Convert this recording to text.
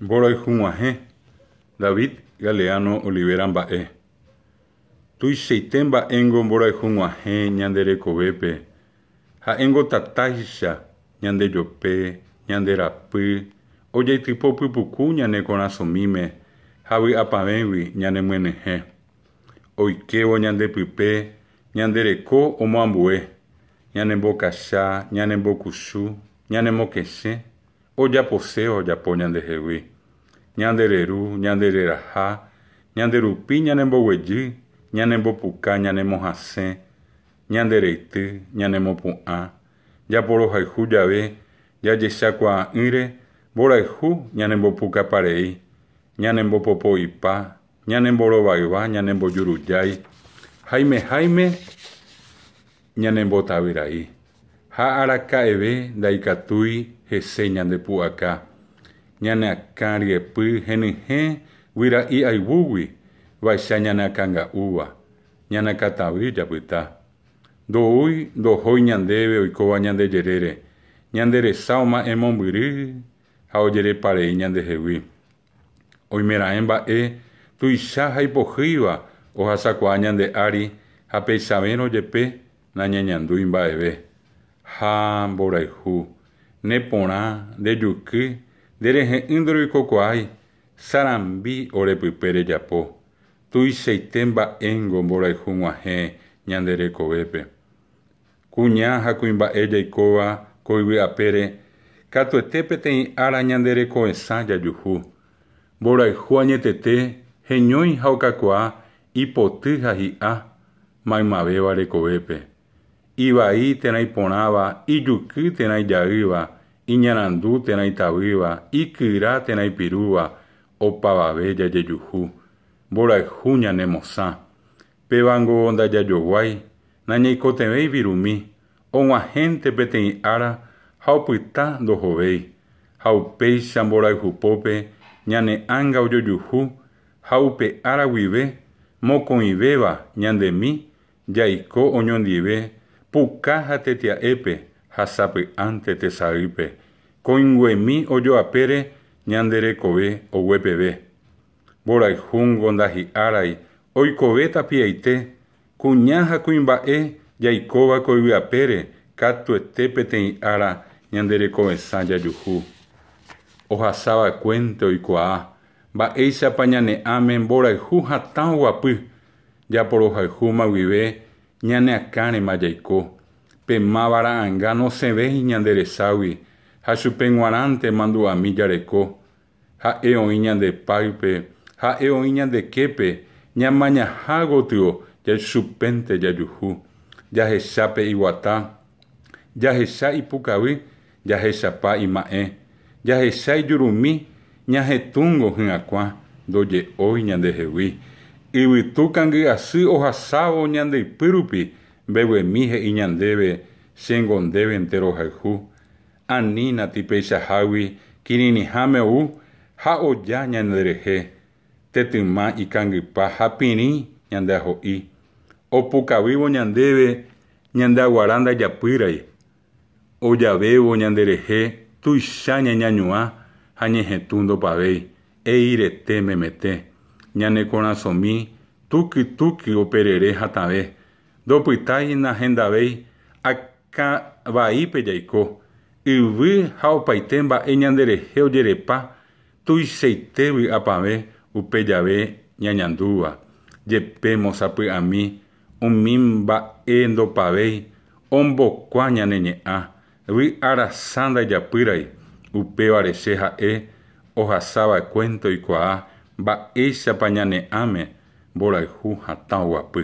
Mborayhug̃uahẽ David Galeano Olivera mba'e. Tuichaite mba'éngo mborayhug̃uahẽ ñande rekovépe. Ha'éngo tatáicha ñande jope, ñande rapy, ojaitypo pypuku ñane korasõmíme ha vy'apavẽgui ñane mynyhẽ. Oikevo ñande pype, ñande reko omoambue, ñane mbokacha, ñane mbokuchu, ñane mokesẽ, ojaposéva ojapo ñandehegui. Ñande reru, ñande reraha, ñande rupi, ñane mboguejy, ñane mbopuka, ñane mohasẽ, ñande reity, ñane mopu'ã, japorohayhu jave, jajechakuaa'ỹre, mborayhu ñane mbopukaparei, ñane mbopopo ipa, ñane mborovaiva, ñane mbojurujái, haime ñane mbotavyrai. Ha araka'eve ndaikatúi hese ñande pu'aka. Ñane akã ryepy henyhẽ guyra'i aivúgui vaicha ñane akãnga'úva, ñane akãtavy japyta. Ndoúi ndohói ñandéve oikóva ñandejerére, ñande resa oma'ẽ mombyry ha ojereparei ñandehegui. Oimera'ẽ mba'e tuicha ha ipohýiva ohasakuaa ñande ári ha peichavérõ jepe nañeñandúi mba'eve. Ha mborayhu, neporã, ndejuky, nderehe'ỹ nderoikokuaái, sarambi orepype rejapo. Tuichaite mba'éngo mborayhug̃uahẽ ñande rekovépe. Kuña ha kuimba'e jaikóva ko yvy apére, katuete peteĩ ára ñande rekovesã jajuhu. Mborayhu añetete heñói ha okakuaa ipoty ha hi'a maymavéva rekovépe. Ivai térã iporãva, ijuky térã ijaýva, iñarandu térã itavýva, ikyra térã ipirúva, opavave jajejuhu. Mborayhu ñanemosã. Pévango ndajajoguái, nañaikotevẽi virumi, og̃uahẽnte peteĩ ára ha opyta ndohovéi. Ha upéicha mborayhupópe ñane'ãnga ojojuhu ha upe ára guive mokõivéva ñandemi jaiko oñondive puka ha tetia'épe ha sapy'ánte tesaýpe. Koĩnguemi ojo apére ñande rekove oguepeve. Mborayhúngo ndahi'árai oikove tapiaite, kuña ha kuimba'e jaikóva ko yvy apére katuete peteĩ ára ñande rekovesã jajuhu. Ohasavakuénte oikuaa, mba'éichapa ñane'ãme mborayhu hatã oguapy, japorohayhúma guive ñane akãrema jaiko. Pemávara'ãnga nosẽvéi ñande reságui, ha chupe g̃uarãnte mandu'ami jareko. Ha'e oĩ ñande páype, ha'e oĩ ñandeképe, ñamañaha gotyo chupénte jajuhu. Jahechápe iguata, jahecha ipukavy, jahechapa ima'ẽ, jahecha ijurumi, ñahetũngo hyakuã, ndoje'ói ñandehegui. Yvytu kangy'asy ohasávo ñandeipy rupi, mbeguemi he'i ñandéve chéngondevénte rohayhu. Anína tipeichahágui kirirĩháme ou ha oja ñanderehe. Tetymá ikangypa ha pirĩ ñande aho'i. Opukavývo ñandéve ñandeaguara ndajapýrai. Ojavévo ñanderehe tuicha ñañañuã ha ñehetũ ndopavéi. Eirete memete. Ñane korasõmi tukytuky operere hatãve. Ndopytái nahendavéi akãvaípe jaiko. Yvy ha opaite mba'e ñanderehe ojerepa tuichaite vy'apave upe jave ñañandúva. Jepémo sapy'ami umi mba'e ndopavéi ombokua ñane ñe'ã. Vy'arasã ndajapýrai upéva reche ha'e ohasavakuénte oikuaa mba'éichapa ñane'ãme mborayhu hatã oguapy.